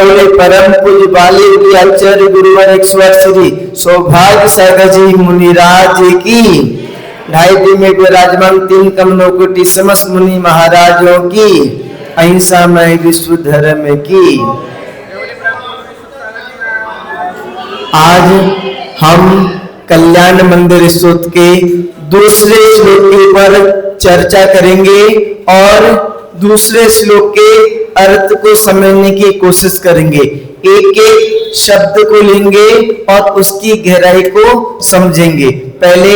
परम पूज्य बाले आचार्य गुरुवर 108 श्री सौभाग्य सागर जी मुनिराज की 2.5 में विराजमान 3 कमलों कोटि समस्त मुनि महाराजों की अहिंसा में विश्व धर्म की। आज हम कल्याण मंदिर स्तोत्र के दूसरे श्लोक पर चर्चा करेंगे और दूसरे श्लोक के अर्थ को समझने की कोशिश करेंगे। एक एक शब्द को लेंगे और उसकी गहराई को समझेंगे। पहले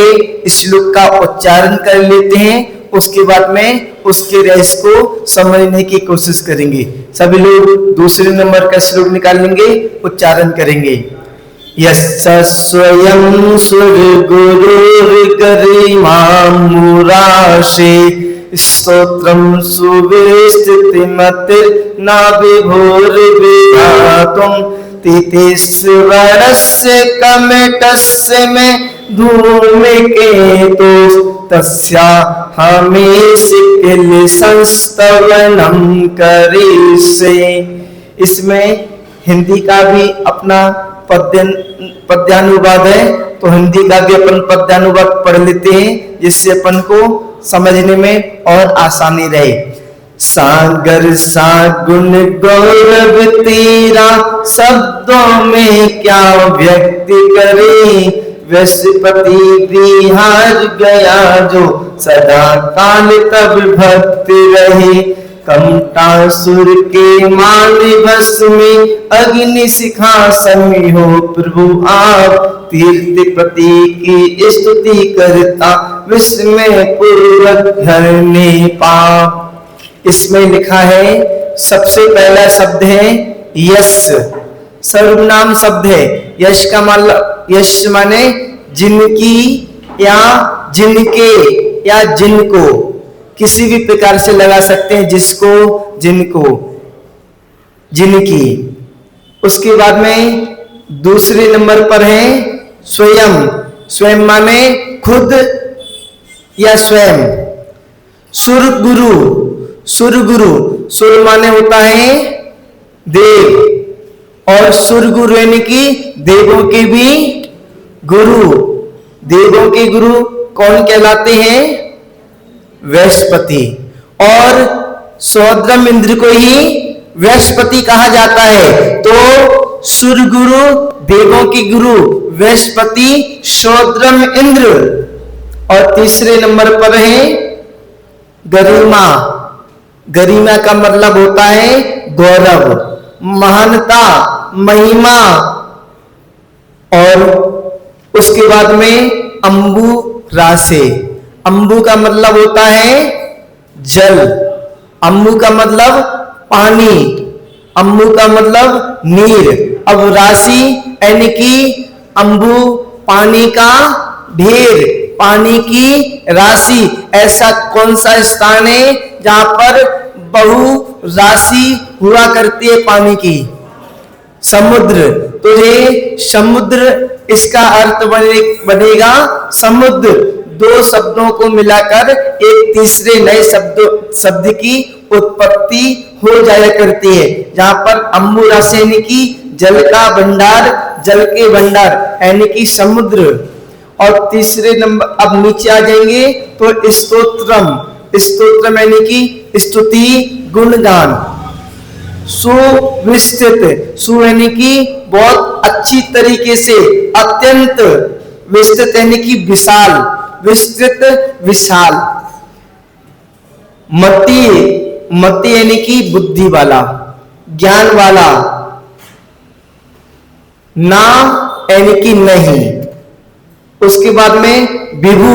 श्लोक का उच्चारण कर लेते हैं, उसके बाद में उसके रहस्य को समझने की कोशिश करेंगे। सभी लोग दूसरे नंबर का श्लोक निकाल लेंगे, उच्चारण करेंगे। यस्य स्वयं सुरगुरुर्गरिमा मुराशे स्तोत्रं सुविस्तृतिमतिर्न विभुर्विधातुं तिथिस्वरस्य कमटस्य में धूमकेतु तस्याहमेशिकिल संस्तवनं करिष्ये। इसमें हिंदी का भी अपना पद्यानुवाद है, तो हिंदी का भी अपन पद्यानुवाद पढ़ लेते हैं, जिससे अपन को समझने में और आसानी रहे। सागर सा गुण गौरव तेरा शब्दों में क्या व्यक्त करे, वैश्यपति बिहार गया जो सदा काल तब भक्त रहे। कमटासुर के मान बस में अग्नि शिखा समी हो प्रभु आप, तीर्थपति की स्तुति करता विस्मय पूर्वक धरने पाप। इसमें लिखा है, सबसे पहला शब्द है यश, सर्वनाम शब्द है। यश का मतलब, यश माने जिनकी या जिनके या जिनको, किसी भी प्रकार से लगा सकते हैं, जिसको, जिनको, जिनकी। उसके बाद में दूसरे नंबर पर है स्वयं। स्वयं माने खुद या स्वयं। सुर गुरु, सुर गुरु, सुर माने होता है देव, और सुर गुरु यानी कि देवों के भी गुरु। देवों के गुरु कौन कहलाते हैं? वैश्यपति। और सौद्रम इंद्र को ही वैश्यपति कहा जाता है। तो सुर गुरु, देवों के गुरु वैश्यपति, सौद्रम इंद्र। और तीसरे नंबर पर है गरिमा। गरिमा का मतलब होता है गौरव, महानता, महिमा। और उसके बाद में अंबु रासे। अंबु का मतलब होता है जल, अंबु का मतलब पानी, अंबु का मतलब नीर। अब राशि यानी कि अंबु पानी का ढेर, पानी की राशि। ऐसा कौन सा स्थान है जहां पर बहु राशि हुआ करती है पानी की? समुद्र। तो ये समुद्र, इसका अर्थ बनेगा समुद्र। दो शब्दों को मिलाकर एक तीसरे नए शब्द की उत्पत्ति हो जाया करती है, जहां पर अंबु राशि यानी कि जल का भंडार, जल के भंडार यानी कि समुद्र। और तीसरे नंबर, अब नीचे आ जाएंगे तो स्तोत्रम। स्तोत्रम यानी कि स्तुति, गुणगान। सुविस्तृत, सु यानी कि बहुत अच्छी तरीके से, अत्यंत। विस्तृत यानी कि विशाल, विस्तृत, विशाल। मति, मति यानी कि बुद्धि वाला, ज्ञान वाला। ना यानी कि नहीं। उसके बाद में विभु।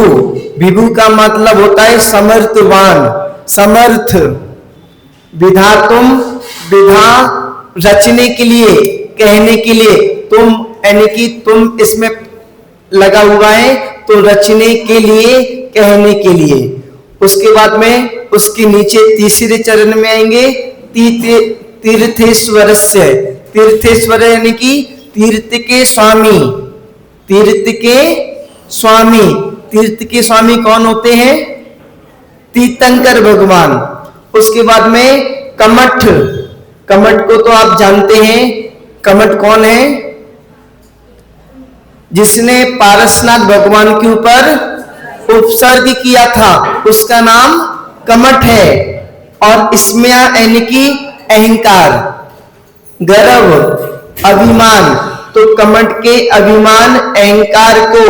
विभु का मतलब होता है समर्थवान, समर्थ। विधातुम, विधा रचने के लिए, कहने के लिए। तुम यानी कि तुम इसमें लगा हुआ है, तो रचने के लिए, कहने के लिए। उसके बाद में उसके नीचे तीसरे चरण में आएंगे तीर्थेश्वरस्य। तीर्थेश्वर यानी कि तीर्थ के स्वामी, तीर्थ के स्वामी। तीर्थ के स्वामी कौन होते हैं? तीर्थंकर भगवान। उसके बाद में कमठ, कमठ को तो आप जानते हैं। कमठ कौन है? जिसने पारसनाथ भगवान के ऊपर उपसर्ग किया था, उसका नाम कमठ है। और इसमें यानी कि अहंकार, गर्व, अभिमान, तो कमठ के अभिमान अहंकार को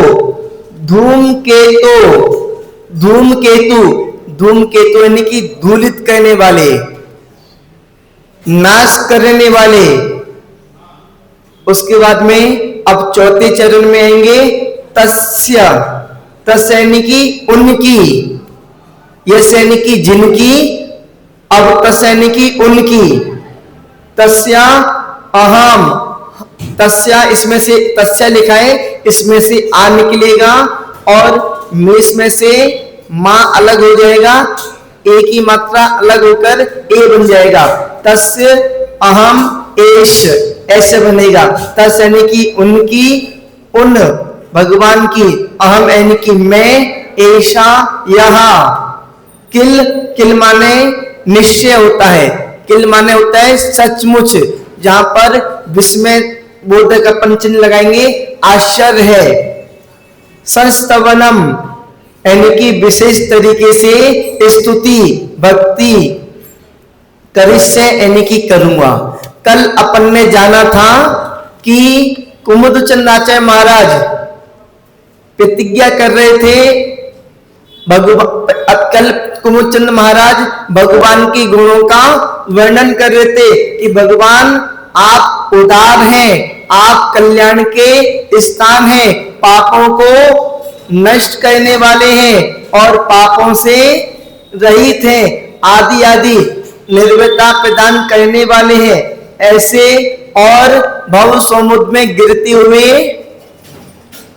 धूमकेतु यानी कि धूलित करने वाले, नाश करने वाले। उसके बाद में अब चौथे चरण में आएंगे तस्य। तस्य यानी कि उनकी, यस यानी कि जिनकी, अब तस्य यानी कि उनकी। तस्या अहम, तस्या इसमें से तस्या लिखा है, इसमें से आ निकलेगा और मेष में से मां अलग हो जाएगा, ए की मात्रा अलग होकर ए बन जाएगा। तस्य अहम एष, ऐसे बनेगा। तस् यानी कि उनकी, उन भगवान की, अहम यानी कि मैं, ऐशा यह। किल, किल माने निश्चय होता है, किल माने होता है सचमुच। जहां पर विस्मय बोधक अपन चिन्ह लगाएंगे, आश्चर्य है। संस्तवनम यानी कि विशेष तरीके से स्तुति, भक्ति, करिष्य यानी कि करूंगा। कल अपन ने जाना था कि कुमुदचंद आचार्य महाराज प्रतिज्ञा कर रहे थे, कल कुमुदचंद महाराज भगवान के गुणों का वर्णन कर रहे थे कि भगवान आप उदार हैं, आप कल्याण के स्थान हैं, पापों को नष्ट करने वाले हैं और पापों से रहित हैं, आदि आदि निर्भयता प्रदान करने वाले हैं। ऐसे और भव समुद्र में गिरते हुए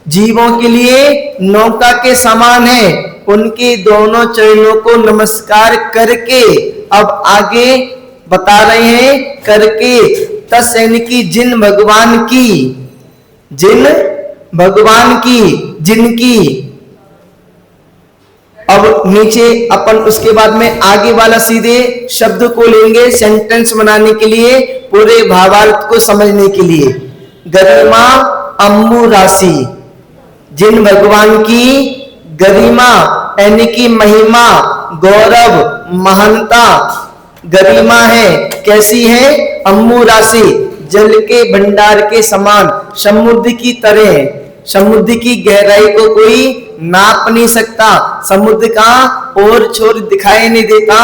जीवों के लिए नौका के समान है। उनके दोनों चरणों को नमस्कार करके अब आगे बता रहे हैं करके। तस् यानी कि जिन भगवान की, जिन भगवान की, जिनकी। अब नीचे अपन उसके बाद में आगे वाला सीधे शब्द को लेंगे सेंटेंस बनाने के लिए, पूरे भावार्थ को समझने के लिए। गरिमा अम्बु राशि, जिन भगवान की गरिमा यानी कि महिमा, गौरव, महानता, गरिमा है। कैसी है? अम्बु राशि, जल के भंडार के समान, समुद्र की तरह। समुद्र की गहराई को कोई नाप नहीं सकता, समुद्र का और छोर दिखाई नहीं देता।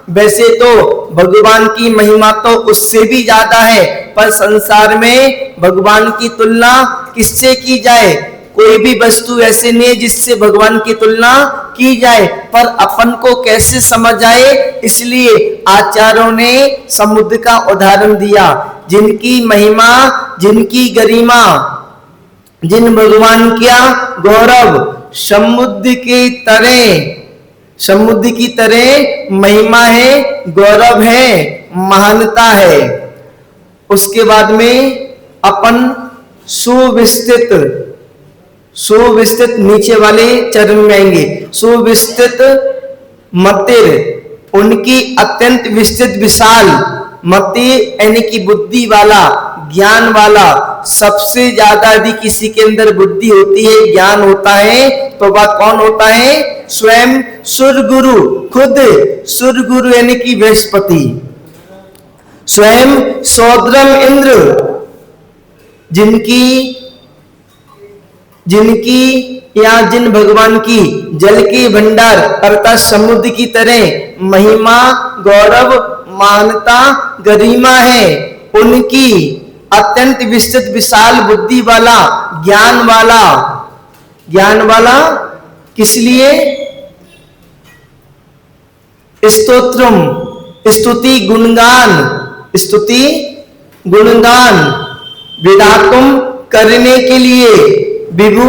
वैसे तो भगवान की महिमा तो उससे भी ज्यादा है, पर संसार में भगवान की तुलना किससे की जाए? कोई भी वस्तु ऐसे नहीं है जिससे भगवान की तुलना की जाए, पर अपन को कैसे समझ आए, इसलिए आचार्यों ने समुद्र का उदाहरण दिया। जिनकी महिमा, जिनकी गरिमा, जिन भगवान क्या गौरव, समुद्र की तरह, समुद्र की तरह महिमा है, गौरव है, महानता है। उसके बाद में अपन सुविस्तृत, सुविस्तृत नीचे वाले चरण में आएंगे। सुविस्तृत मतिर, उनकी अत्यंत विस्तृत विशाल, मति यानी कि बुद्धि वाला, ज्ञान वाला। सबसे ज्यादा यदि किसी के अंदर बुद्धि होती है, ज्ञान होता है, तो वह कौन होता है? स्वयं सुरगुरु, खुद सुरगुरु यानी कि बृहस्पति, स्वयं सौद्रम इंद्र, जिनकी या जिन भगवान की जल के भंडार अर्थात समुद्र की तरह महिमा, गौरव, महानता, गरिमा है, उनकी अत्यंत विस्तृत विशाल बुद्धि वाला, ज्ञान वाला। ज्ञान वाला किस लिए? स्तोत्रम, स्तुति गुणगान, स्तुति गुणगान, विधातुम करने के लिए, विभु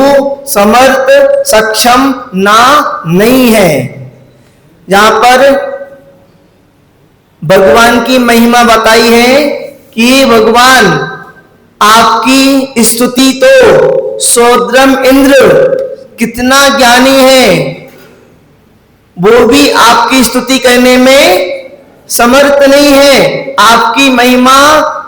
समर्थ सक्षम ना नहीं है। जहां पर भगवान की महिमा बताई है कि भगवान आपकी स्तुति तो सौद्रम इंद्र कितना ज्ञानी है, वो भी आपकी स्तुति करने में समर्थ नहीं है। आपकी महिमा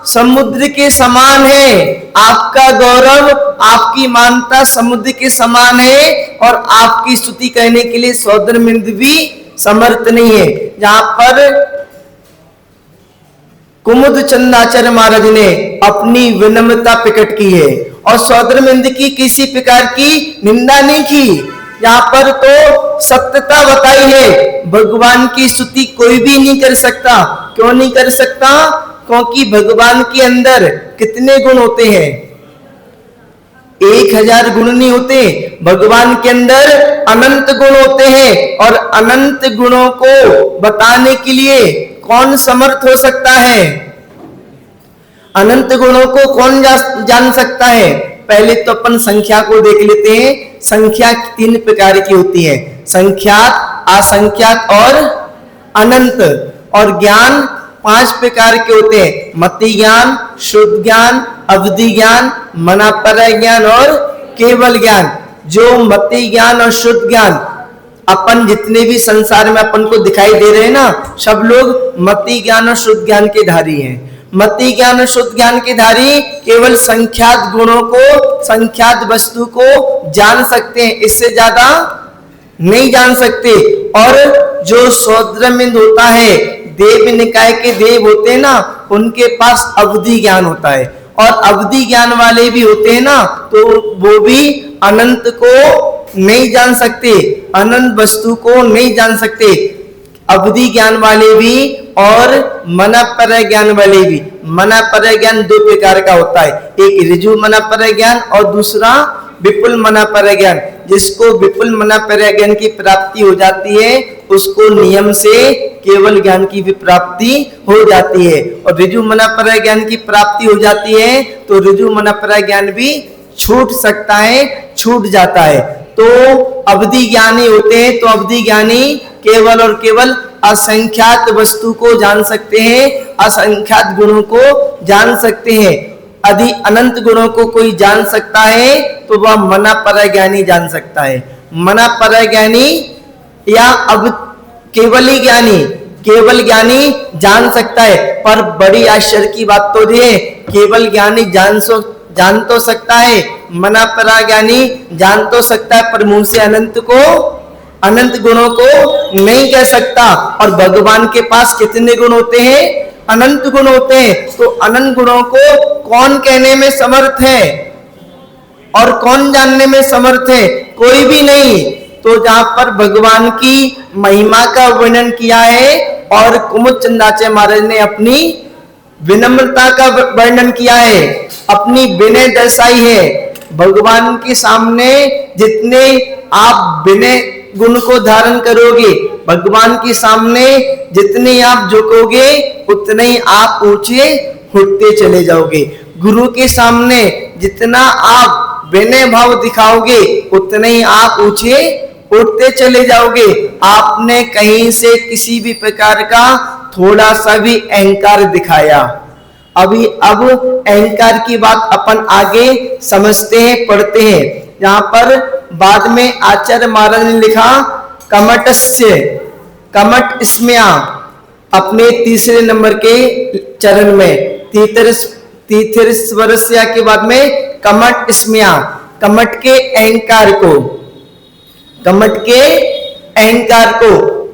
समुद्र के समान है, आपका गौरव, आपकी मानता समुद्र के समान है, और आपकी स्तुति करने के लिए सौद्रमिंद भी समर्थ नहीं है। जहां पर कुमुद चंदाचार्य महाराज ने अपनी विनम्रता प्रकट की है और सौद्रमिंद की किसी प्रकार की निंदा नहीं की। यहाँ पर तो सत्यता बताई है, भगवान की स्तुति कोई भी नहीं कर सकता। क्यों नहीं कर सकता? क्योंकि भगवान के अंदर कितने गुण होते हैं? 1000 गुण नहीं होते, भगवान के अंदर अनंत गुण होते हैं। और अनंत गुणों को बताने के लिए कौन समर्थ हो सकता है? अनंत गुणों को कौन जान सकता है? पहले तो अपन संख्या को देख लेते हैं। संख्या 3 प्रकार की होती है, संख्यात, असंख्यात और अनंत। और ज्ञान 5 प्रकार के होते हैं, मति ज्ञान, शुद्ध ज्ञान, अवधि ज्ञान, मनापरय ज्ञान और केवल ज्ञान। जो मति ज्ञान और शुद्ध ज्ञान, अपन जितने भी संसार में अपन को दिखाई दे रहे हैं ना, सब लोग मति ज्ञान और शुद्ध ज्ञान के धारी हैं। मति ज्ञान और शुद्ध ज्ञान के धारी केवल संख्यात गुणों को, संख्यात वस्तु को जान सकते हैं, इससे ज्यादा नहीं जान सकते। और जो सौद्रमिंद होता है, देव निकाय के देव होते हैं ना, उनके पास अवधि ज्ञान होता है। और अवधि ज्ञान वाले भी होते हैं ना, तो वो भी अनंत को नहीं जान सकते, अनंत वस्तु को नहीं जान सकते। अवधि ज्ञान वाले भी और मनापरय ज्ञान वाले भी। मनापरय ज्ञान 2 प्रकार का होता है, एक ऋजु मनापरय ज्ञान और दूसरा विपुल मनापरय ज्ञान। जिसको विपुल मनापरय ज्ञान की प्राप्ति हो जाती है, उसको नियम से केवल ज्ञान की भी प्राप्ति हो जाती है। और ऋजु मनापरय ज्ञान की प्राप्ति हो जाती है तो ऋजु मनापरय ज्ञान भी छूट सकता है, छूट जाता है। तो अवधि ज्ञानी होते हैं, तो अवधि ज्ञानी केवल और केवल असंख्यात वस्तु को जान सकते हैं, असंख्यात गुणों को जान सकते हैं। यदि अनंत गुणों को कोई जान सकता है तो वह मनापरय ज्ञानी जान सकता है। मनापरय ज्ञानी या अब केवली ज्ञानी, केवल ज्ञानी जान सकता है। पर बड़ी आश्चर्य की बात तो ये, केवल ज्ञानी जान तो सकता है, मनापरय ज्ञानी जान तो सकता है, पर मुंह से अनंत को, अनंत गुणों को नहीं कह सकता। और भगवान के पास कितने गुण होते हैं? अनंत गुण होते हैं। तो अनंत गुणों को कौन कहने में समर्थ है और कौन जानने में समर्थ है? कोई भी नहीं। तो जहां पर भगवान की महिमा का वर्णन किया है और कुमुद चंदाचार्य महाराज ने अपनी विनम्रता का वर्णन किया है, अपनी विनय दर्शाई है। भगवान के सामने जितने आप विनय गुण को धारण करोगे, भगवान के सामने जितने आप झुकोगे, उतने ही आप ऊंचे उठते चले जाओगे। गुरु के सामने जितना आप विनय भाव दिखाओगे, उतने ही आप ऊंचे उठते चले जाओगे। आपने कहीं से किसी भी प्रकार का थोड़ा सा भी अहंकार दिखाया, अब अहंकार की बात अपन आगे समझते हैं, पढ़ते हैं। यहाँ पर बाद में आचार्य महाराज ने लिखा, कमटस्य, कमट स्मया, अपने 3 नंबर के चरण में, तीर्थस्वरस्या के बाद में कमट स्मया, कमट के अहंकार को, कमट के अहंकार को।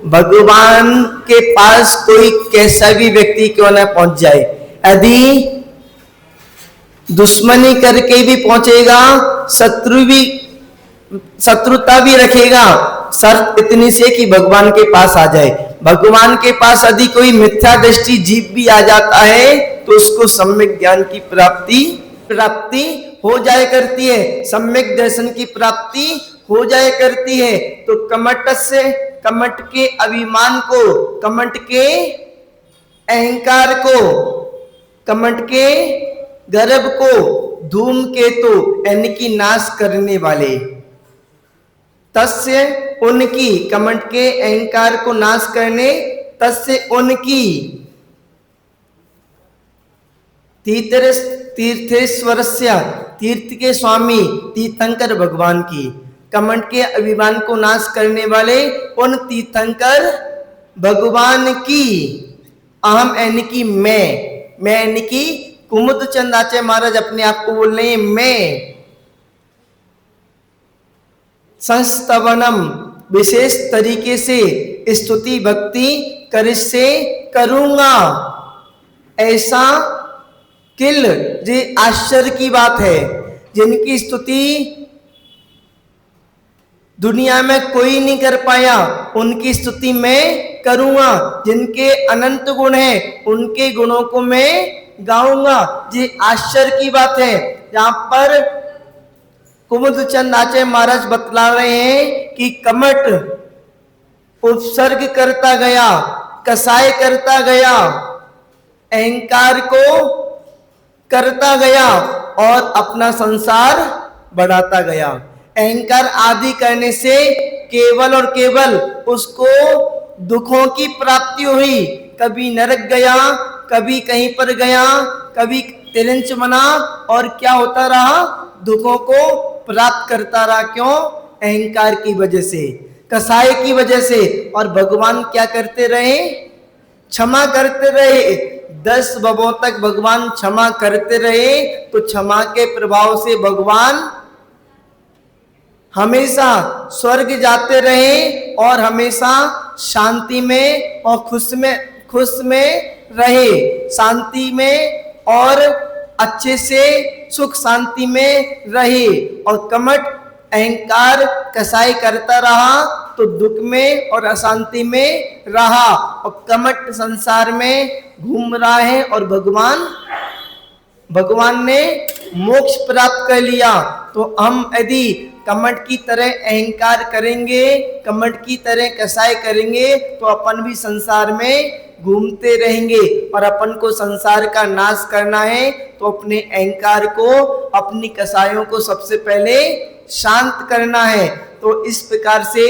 भगवान के पास कोई कैसा भी व्यक्ति क्यों ना पहुंच जाए, यदि दुश्मनी करके भी पहुंचेगा, शत्रुता भी रखेगा, शर्त इतनी से कि भगवान के पास आ जाए। भगवान के पास यदि कोई मिथ्या दृष्टि जीव भी आ जाता है तो उसको सम्यक ज्ञान की प्राप्ति हो जाए करती है, सम्यक दर्शन की प्राप्ति हो जाए करती है। तो कमट से, कमट के अभिमान को, कमट के अहंकार को, कमट के गर्भ को धूमकेतु यानी कि नाश करने वाले, तस्य उनकी, कमट के अहंकार को नाश करने, तस्य उनकी, तीर्थेश्वरस्य, तीर्थ के स्वामी तीर्थंकर भगवान की, कमट के अभिमान को नाश करने वाले उन तीर्थंकर भगवान की अहम यानी कि मैं यानी कि कुमुदचंद आचार्य महाराज अपने आप को बोल रहे हैं मैं। संस्तवनम विशेष तरीके से स्तुति भक्ति करिष्ये करूंगा। ऐसा किल ये आश्चर्य की बात है, जिनकी स्तुति दुनिया में कोई नहीं कर पाया उनकी स्तुति मैं करूंगा। जिनके अनंत गुण हैं उनके गुणों को मैं गाऊंगा। ये आश्चर्य की बात है। जहां पर कुमुदचंद आचार्य महाराज बतला रहे हैं कि कमठ उपसर्ग करता गया, कसाय करता गया, अहंकार को करता गया और अपना संसार बढ़ाता गया। अहंकार आदि करने से केवल और केवल उसको दुखों की प्राप्ति हुई। कभी नरक गया, कभी कहीं पर गया, कभी तिरंच बना और क्या होता रहा, दुखों को प्राप्त करता रहा। क्यों? अहंकार की वजह से, कसाय की वजह से। और भगवान क्या करते रहे? क्षमा करते रहे। 10 भवों तक भगवान क्षमा करते रहे। तो क्षमा के प्रभाव से भगवान हमेशा स्वर्ग जाते रहे और हमेशा शांति में और खुश में रहे, शांति में और अच्छे से सुख शांति में रहे। और कमठ अहंकार कसाई करता रहा तो दुख में और अशांति में रहा और कमठ संसार में घूम रहा है। और भगवान ने मोक्ष प्राप्त कर लिया। तो हम यदि कमठ की तरह अहंकार करेंगे, कमठ की तरह कसाई करेंगे तो अपन भी संसार में घूमते रहेंगे। और अपन को संसार का नाश करना है तो अपने अहंकार को, अपनी कसायों को सबसे पहले शांत करना है। तो इस प्रकार से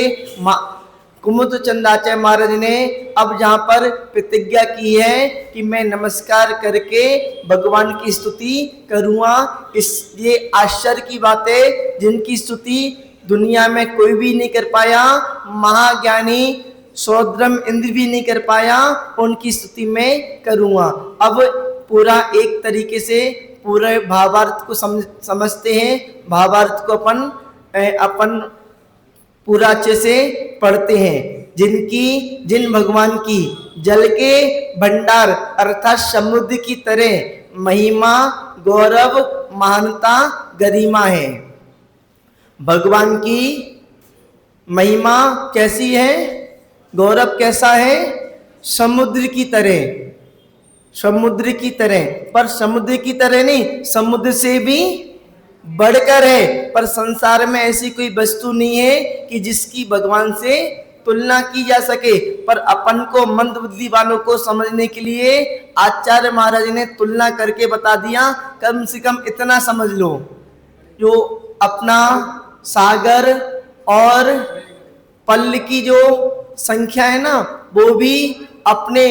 कुमुदचंद आचार्य महाराज ने अब जहां पर प्रतिज्ञा की है कि मैं नमस्कार करके भगवान की स्तुति करूंगा। ये आश्चर्य की बात है, जिनकी स्तुति दुनिया में कोई भी नहीं कर पाया, महाज्ञानी सौद्रम इंद्र भी नहीं कर पाया, उनकी स्तुति मैं करूंगा। अब पूरा एक तरीके से पूरे भावार्थ को समझते हैं। भावार्थ को अपन पूरा अच्छे से पढ़ते हैं। जिन भगवान की जल के भंडार अर्थात समुद्र की तरह महिमा, गौरव, महानता, गरिमा है। भगवान की महिमा कैसी है, गौरव कैसा है? समुद्र की तरह, समुद्र की तरह। पर समुद्र की तरह नहीं, समुद्र से भी बढ़कर है। पर संसार में ऐसी कोई वस्तु नहीं है कि जिसकी भगवान से तुलना की जा सके। पर अपन को मंद बुद्धि वालों को समझने के लिए आचार्य महाराज ने तुलना करके बता दिया। कम से कम इतना समझ लो, जो अपना सागर और पल की जो संख्या है ना, वो भी अपने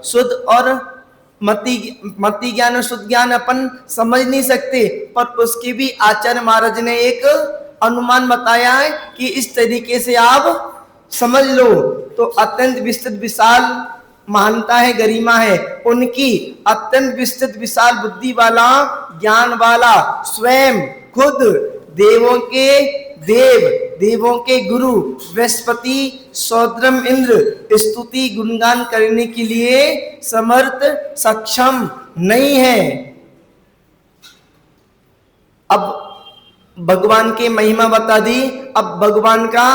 शुद्ध और मति ज्ञान और शुद्ध ज्ञान अपन समझ नहीं सकते। पर उसके भी आचार्य महाराज ने एक अनुमान बताया है कि इस तरीके से आप समझ लो। तो अत्यंत विस्तृत विशाल महानता है, गरिमा है उनकी। अत्यंत विस्तृत विशाल बुद्धि वाला, ज्ञान वाला, स्वयं खुद देवों के देव, देवों के गुरु बृहस्पति सौद्रम इंद्र स्तुति गुणगान करने के लिए समर्थ सक्षम नहीं है। अब भगवान की महिमा बता दी। अब भगवान का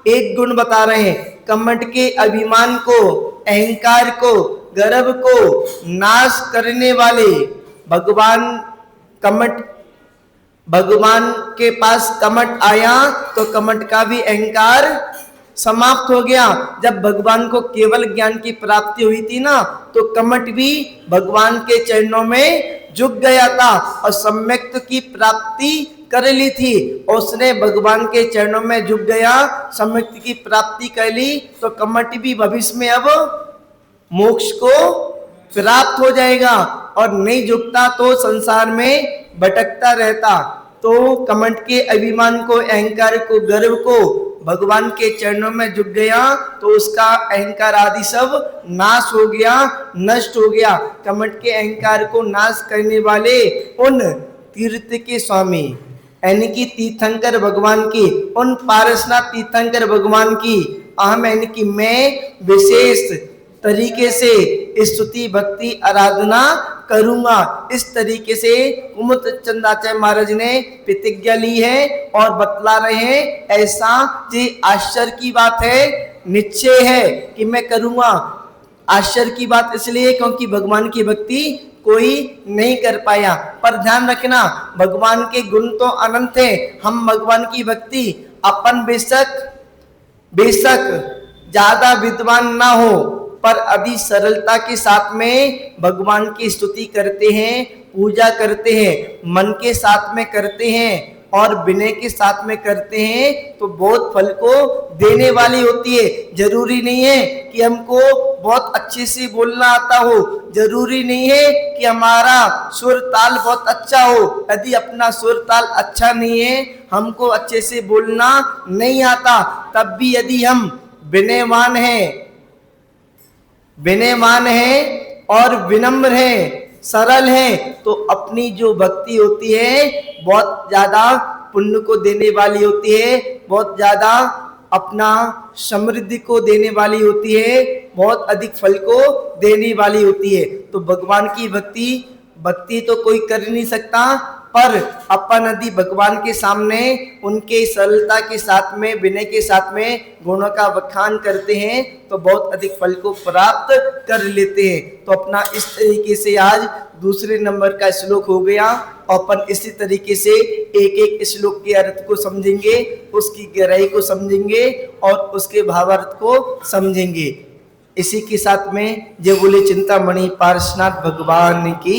एक गुण बता रहे हैं। कमठ के अभिमान को, अहंकार को, गर्व को नाश करने वाले भगवान के पास कमठ आया तो कमठ का भी अहंकार समाप्त हो गया। जब भगवान को केवल ज्ञान की प्राप्ति हुई थी ना, तो कमठ भी भगवान के चरणों में झुक गया था और सम्यक्त की प्राप्ति कर ली थी। और उसने भगवान के चरणों में झुक गया, सम्यक्त की प्राप्ति कर ली, तो कमठ भी भविष्य में अब मोक्ष को प्राप्त हो जाएगा। और नहीं झुकता तो संसार में भटकता रहता। तो कमठ के अभिमान को, अहंकार को, गर्व को भगवान के चरणों में झुक गया तो उसका अहंकार आदि सब नाश हो गया, नष्ट हो गया। कमठ के अहंकार को नाश करने वाले उन तीर्थ के स्वामी यानी कि तीर्थंकर भगवान की, उन पारसनाथ तीर्थंकर भगवान की अहम यानी कि मैं विशेष तरीके से स्तुति भक्ति आराधना करूंगा। इस तरीके से कुमुद चंदाचार्य महाराज ने प्रतिज्ञा ली है और बतला रहे हैं। ऐसा ये आश्चर्य की बात है, निश्चय है कि मैं करूंगा। आश्चर्य की बात इसलिए क्योंकि भगवान की भक्ति कोई नहीं कर पाया। पर ध्यान रखना, भगवान के गुण तो अनंत है। हम भगवान की भक्ति अपन बेशक ज्यादा विद्वान ना हो पर अभी सरलता के साथ में भगवान की स्तुति करते हैं, पूजा करते हैं, मन के साथ में करते हैं और विनय के साथ में करते हैं तो बहुत फल को देने वाली होती है। जरूरी नहीं है कि हमको बहुत अच्छे से बोलना आता हो, जरूरी नहीं है कि हमारा सुर ताल बहुत अच्छा हो। यदि अपना सुर ताल अच्छा नहीं है, हमको अच्छे से बोलना नहीं आता, तब भी यदि हम विनयवान हैं और विनम्र हैं, सरल हैं, तो अपनी जो भक्ति होती है बहुत ज्यादा पुण्य को देने वाली होती है, बहुत ज्यादा अपना समृद्धि को देने वाली होती है, बहुत अधिक फल को देने वाली होती है। तो भगवान की भक्ति तो कोई कर नहीं सकता, पर अपन यदि भगवान के सामने उनके सरलता के साथ में, विनय के साथ में गुणों का बखान करते हैं तो बहुत अधिक फल को प्राप्त कर लेते हैं। तो अपना इस तरीके से आज दूसरे नंबर का श्लोक हो गया। अपन इसी तरीके से एक एक श्लोक के अर्थ को समझेंगे, उसकी गहराई को समझेंगे और उसके भावार्थ को समझेंगे। इसी के साथ में जय बोले चिंतामणि पार्श्वनाथ भगवान की